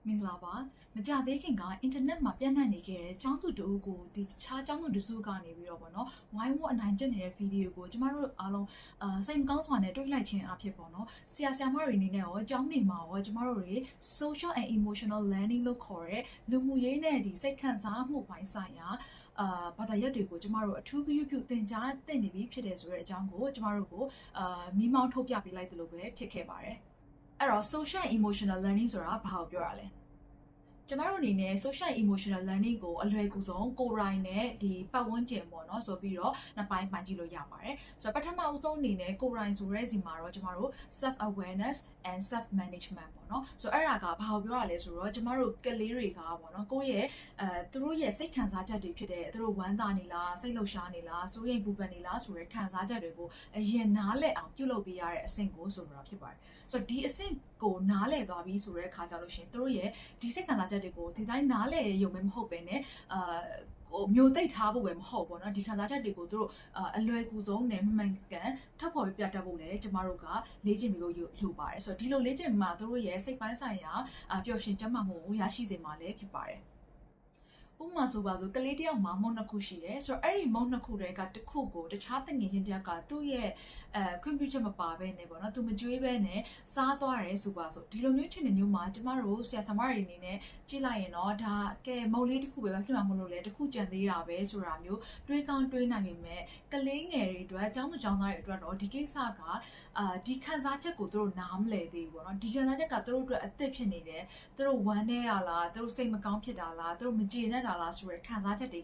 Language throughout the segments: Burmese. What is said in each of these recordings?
မင်္ဂလာပါမကြသေးခင်ကအင်တာနက်မှာပြန့်နှံ့နေခဲ့တဲ့ကျောင်းသူတအုပ်ကိုဒီတခြားကျောင်းသူတစုကနေပြီးတော့ပေါ့နော်ဝိုင်းဝန်းအနိုင်ကျင့်နေတဲ့ဗီဒီယိုကိုကျမတို့အားလုံးစိတ်မကောင်းစွာနဲ့တွေ့လိုက်ခြင်းအဖြစ်ပေါ့နော်ဆရာမတွေအနေနဲ့ရောကျောင်းနေမှာရောကျမတို့တွေ social and emotional learning လို့ခေါ်တဲ့လူမှုရေးနဲ့ဒီစိတ်ခံစားမှုပိုင်းဆိုင်ရာဘာသာရပ်တွေကိုကျမတို့အထူးဂရုပြုသင်ကြားသင်နေပြီဖြစ်တယ်ဆိုတဲ့အကြောင်းကိုကျမတို့ကိုမိမောင်းထုတ်ပြပေးလိုက်တယ်လို့ပဲဖြစ်ခဲ့ပါတယ်အဲ့တော့ social and emotional learning ဆိုတာဘာကိုပြောတာလဲကျမတို့အနေနဲ့ social emotional learning ကိုအလွယ်ကူဆုံးကိုယ်တိုင်နဲ့ဒီပတ်ဝန်းကျင်ပေါ့နော်ဆိုပြီးတော့နှစ်ပိုင်းကြည့်လို့ရပါတယ်ဆိုတော့ပထမအဆုံးအနေနဲ့ကိုယ်တိုင်ဆိုတဲ့စီမှာတော့ကျမတို့ self awareness and self management ပေါ့နော်ဆိုတော့အဲ့ဒါကဘာကိုပြောရလဲဆိုတော့ကျမတို့ကလေးတွေကပေါ့နော်ကိုယ့်ရဲ့သူတို့ရဲ့စိတ်ခံစားချက်တွေဖြစ်တဲ့သူတို့ဝမ်းသာနေလားစိတ်လှုပ်ရှားနေလားစိုးရိမ်ပူပန်နေလားဆိုတဲ့ခံစားချက်တွေကိုအရင်နားလည်အောင်ပြုလုပ်ပေးရတဲ့အဆင့်ကိုဆိုတာဖြစ်ပါတယ်ဆိုတော့ဒီအဆင့်ကိုနားလည်သွားပြီဆိုတဲ့အခါကျလို့ရှိရင်သူတို့ရဲ့ဒီစိတ်ခံစားချက်တွေကိုဒီတိုင်းနားလည်ရုံပဲမဟုတ်ပဲねမျိုးသိပ်ထားဖို့ပဲမဟုတ်ပေါ့နော်ဒီခံစားချက်တွေကိုတို့အလွယ်ကူဆုံးနဲ့မှန်ကန်ထောက်ဖော်ပြတတ်ဖို့လည်းကျမတို့ကလေ့ကျင့်ပြီးလို့လိုပါတယ်ဆိုတော့ဒီလိုလေ့ကျင့်မှာတို့ရဲ့စိတ်ပိုင်းဆိုင်ရာပျော်ရွှင်ကျန်းမာမှုကိုရရှိစေမှာလည်းဖြစ်ပါတယ်ဥပမာဆိုပါစို့ကလေးတယောက်မှာမုံနှစ်ခုရှိတယ်ဆိုတော့အဲ့ဒီမုံနှစ်ခုတွေကတစ်ခုကိုတခြားတငယ်ချင်းတယောက်ကသူ့ရဲ့ခွင့်ပြုချက်မပါဘဲနဲ့ပေါ့နော်သူမကြွေးဘဲနဲ့စားသွားတယ်ဆိုပါစို့ဒီလိုမျိုးချင်းတဲ့မျိုးမှာကျမတို့ဆရာဆရာမတွေအနေနဲ့ကြည့်လိုက်ရင်တော့ဒါကဲမုံလေးတစ်ခုပဲဖြစ်မှာမလို့လေတစ်ခုကြံသေးတာပဲဆိုတာမျိုးတွေးကောင်းတွေးနိုင်ပေမဲ့ကလေးငယ်တွေအတွက်ကျောင်းသူကျောင်းသားတွေအတွက်တော့ဒီကိစ္စကဒီခံစားချက်ကိုသူတို့နားမလည်သေးဘူးပေါ့နော်ဒီခံစားချက်ကသူတို့အတွက်အသက်ဖြစ်နေတယ်သူတို့ဝမ်းနေတာလားသူတို့စိတ်မကောင်းဖြစ်တာလားသူတို့မကျေနပ်တာလားဆိုရယ်ခံစားချက်တွေ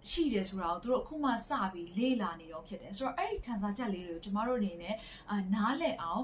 ကရှိတယ်ဆိုတာကိုတို့အခုမှစပြီးလေ့လာနေတော့ဖြစ်တယ်ဆိုတော့အဲ့ဒီခံစားချက်လေးတွေကိုကျမတို့အနေနဲ့နားလည်အောင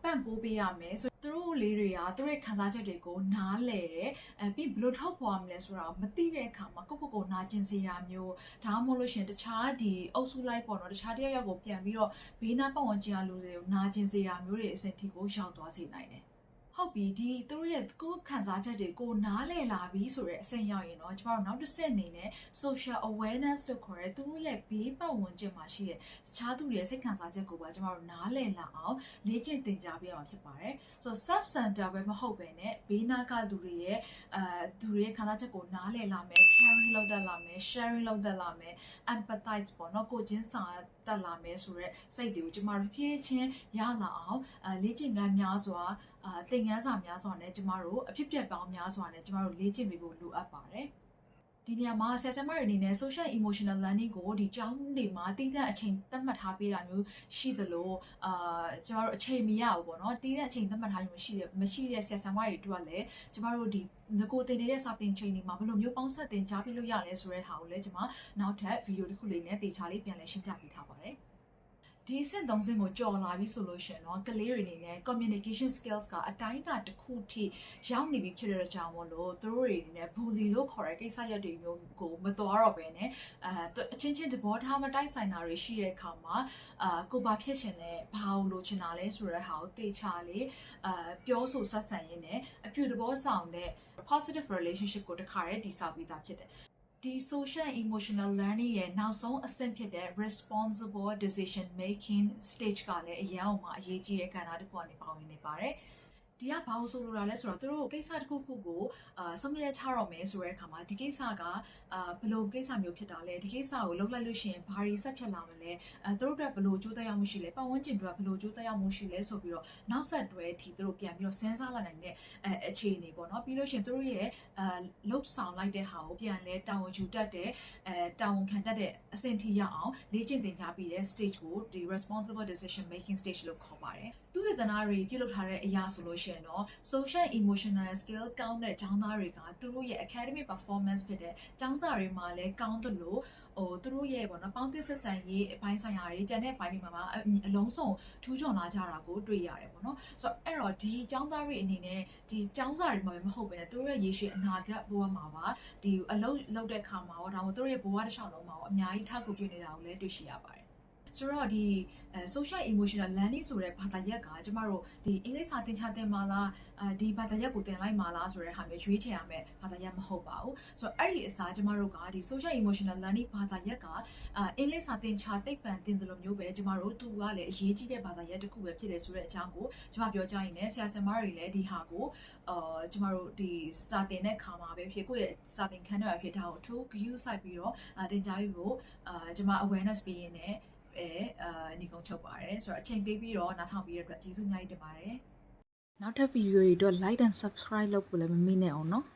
်ပံ့ပိုးပေးရမယ်ဆိုသူတို့လေးတွေကသူတို့ရဲ့ခံစားချက်တွေကိုနားလည်တယ်ပြီးဘယ်လိုထောက်ပေါ်ရမလဲဆိုတာကိုမသိတဲ့အခါမှာကိုနာကျင်စေတာမျိုးဒါမှမဟုတ်လို့ရှိရင်တခြားဒီအုပ်စုလိုက်ပေါ့နော်တခြားတယောက်ကိုပြန်ပြီးတော့ဘေးနားပတ်ဝန်းကျင်ကလူတွေကိုနာကျင်စေတာမျိုးတွေအဆင့်ထိကိုရောက်သွားစေနိုင်တယ်ဟုတ်ပြီဒီသူတို့ရဲ့ကိုယ်ခံစားချက်တွေကိုနားလည်လာပြီဆိုတဲ့အဆင့်ရောက်ရင်တော့ကျမတို့နောက်တစ်ဆင့်အနေနဲ့ social awareness လို့ခေါ်ရဲသူတို့ရဲ့ဘေးပတ်ဝန်းကျင်မှာရှိတဲ့တခြားသူတွေရဲ့စိတ်ခံစားချက်ကိုပါကျမတို့နားလည်လာအောင်လေ့ကျင့်သင်ကြားပေးရမှာဖြစ်ပါတယ်ဆိုတော့ self center ပဲမဟုတ်ပဲねဘေးနားကသူတွေရဲ့ခံစားချက်ကိုနားလည်လာမယ် caring လုပ်တတ်လာမယ် sharing လုပ်တတ်လာမယ် empathize ပေါ့နော်ကိုချင်းစာတက်လာမယ်ဆိုတော့စိတ်တွေကိုကျမတို့ဖြည်းချင်းရလာအောင်လေ့ကျင့်ခန်းများစွာသင်ခန်းစာများစွာနဲ့ကျမတို့အဖြစ်ပြက်ပေါင်းများစွာနဲ့ကျမတို့လေ့ကျင့်ပေးဖို့လိုအပ်ပါတယ်ဒီနေရာမှာဆရာဆရာမတွေအနေနဲ့ social emotional learning ကိုဒီကျောင်းတွေမှာတည်တဲ့အချိန်သတ်မှတ်ထားပေးတာမျိုးရှိသလိုကျမတို့အချိန်မရဘူးပေါ့နော်တည်တဲ့အချိန်သတ်မှတ်ထားမျိုးမရှိတဲ့ဆရာဆရာမတွေတို့ကလည်းကျမတို့ဒီငကိုတင်နေတဲ့စာသင်ချိန်တွေမှာဘယ်လိုမျိုးပေါင်းဆက်သင်ကြားပေးလို့ရလဲဆိုတဲ့ဟာကိုလည်းကျွန်မနောက်ထပ်ဗီဒီယိုတစ်ခုလေးနဲ့တေချာလေးပြန်လည်ရှင်းပြပေးထားပါတယ်ဒီအဆင့်၃ဆင့်ကိုကြော်လာပြီဆိုလို့ရှိရင်တော့ကလေးတွေအနေနဲ့ communication skills ကအတိုင်းအတာတစ်ခုထိရောက်နေပြီဖြစ်တဲ့အကြောင်းမို့လို့သူတို့တွေအနေနဲ့ bully လို့ခေါ်တဲ့ကိစ္စရပ်တွေမျိုးကိုမတော်တော့ပဲနဲ့အချင်းချင်းသဘောထားမတိုက်ဆိုင်တာတွေရှိတဲ့အခါမှာကိုဘာဖြစ်ရှင်လဲဘာလို့လိုချင်တာလဲဆိုတဲ့ဟာကိုတေချာလေးပြောဆိုဆက်ဆံရင်းနဲ့အပြုသဘောဆောင်တဲ့ positive relationship ကိုတခါတည်းတည်ဆောက်ပြီးသားဖြစ်တယ်ဒီ social emotional learning ရဲ့နောက်ဆုံးအဆင့်ဖြစ်တဲ့ responsible decision making stage ကလည်းအရင်အောင်မှာအရေးကြီးတဲ့ကဏ္ဍတစ်ခုကနေပါဝင်နေပါတယ်ဒီကဘာလို့ဆိုလိုတာလဲဆိုတော့သူတို့ကိစ္စတစ်ခုခုကိုဆုံးဖြတ်ချတော့မယ်ဆိုတဲ့အခါမှာဒီကိစ္စကဘယ်လိုကိစ္စမျိုးဖြစ်တာလဲဒီကိစ္စကိုလုပ်လိုက်လို့ရှိရင်ဘာတွေဆက်ဖြစ်လာမလဲသူတို့အတွက်ဘယ်လိုကြိုးတက်ရောက်မှုရှိလဲပတ်ဝန်းကျင်တွေကဘယ်လိုကြိုးတက်ရောက်မှုရှိလဲဆိုပြီးတော့နောက်ဆက်တွဲအထိသူတို့ပြန်ပြီးတော့စဉ်းစားလာနိုင်တဲ့အခြေအနေပေါ့နော်ပြီးလို့ရှိရင်သူတို့ရဲ့လှုပ်ဆောင်လိုက်တဲ့ဟာကိုပြန်လဲတာဝန်ယူတတ်တဲ့တာဝန်ခံတတ်တဲ့အဆင့်ထိရအောင်လေ့ကျင့်သင်ကြားပြီးတဲ့ stage ကိုဒီ responsible decision making stage လို့ခေါ်ပါတယ်သူစေတနာတွေပြုလုပ်ထားတဲ့အရာဆိုလို့ရှိရင်တော့ social emotional skill ကောင်းတဲ့ကျောင်းသားတွေကသူတို့ရဲ့ academic performance ဖြစ်တဲ့ကျောင်းစာတွေမှာလည်းကောင်းတယ်လို့သူတို့ရဲ့ပေါ့နော်ပေါင်းသစ်ဆက်ဆံရေးအပိုင်းဆိုင်ရာတွေကျန်တဲ့အပိုင်းတွေမှာအလုံးစုံထူးချွန်လာကြတာကိုတွေ့ရတယ်ပေါ့နော်ဆိုတော့အဲ့တော့ဒီကျောင်းသားတွေအနေနဲ့ဒီကျောင်းစာတွေမှာပဲမဟုတ်ဘဲနဲ့သူတို့ရဲ့ရေရှည်အနာဂတ်ဘဝမှာပါဒီအလုပ်လုပ်တဲ့အခါမှာရောဒါမှမဟုတ်သူတို့ရဲ့ဘဝတစ်လျှောက်လုံးမှာရောအများကြီးထောက်ကူပြုနေတာကိုလည်းတွေ့ရှိရပါတယ် ဆိုတော့ဒီsocial emotional learning ဆိုတဲ့ဘာသာရပ်ကကျမတို့ဒီအင်္ဂလိပ်စာသင်ချာသင်မှာလားဒီဘာသာရပ်ကိုသင်လိုက်မှာလားဆိုတဲ့ဟာမျိုးရွေးချယ်ရမယ်ဘာသာရပ်မဟုတ်ပါဘူးဆိုတော့အဲ့ဒီအစားကျမတို့ကဒီ social emotional learning ဘာသာရပ်ကအင်္ဂလိပ်စာသင်ချာသိပ္ပံသင်တယ်လို့မျိုးပဲကျမတို့သူကလည်းအရေးကြီးတဲ့ဘာသာရပ်တစ်ခုပဲဖြစ်တယ်ဆိုတဲ့အကြောင်းကိုကျမပြောကြရင်လည်းဆရာဆရာမတွေလည်းဒီဟာကိုကျမတို့ဒီစာသင်တဲ့ခါမှာပဲဖြစ်ကိုယ့်ရဲ့စာသင်ခန်းတွေဖြစ်ဒါကိုအထူးဂရုစိုက်ပြီးတော့သင်ကြားပြီးဖို့ကျမ awareness ပေးရင်းနဲ့ဒီကုန်းချုပ်ပါတယ်ဆိုတော့အချိန်ပေးပြီးတော့နားထောင်ပြီးတဲ့အတွက်ကျေးဇူးအများကြီးတင်ပါတယ်နောက်ထပ်ဗီဒီယိုတွေအတွက် like and subscribe လုပ်ဖို့လည်းမမေ့နဲ့အောင်နော်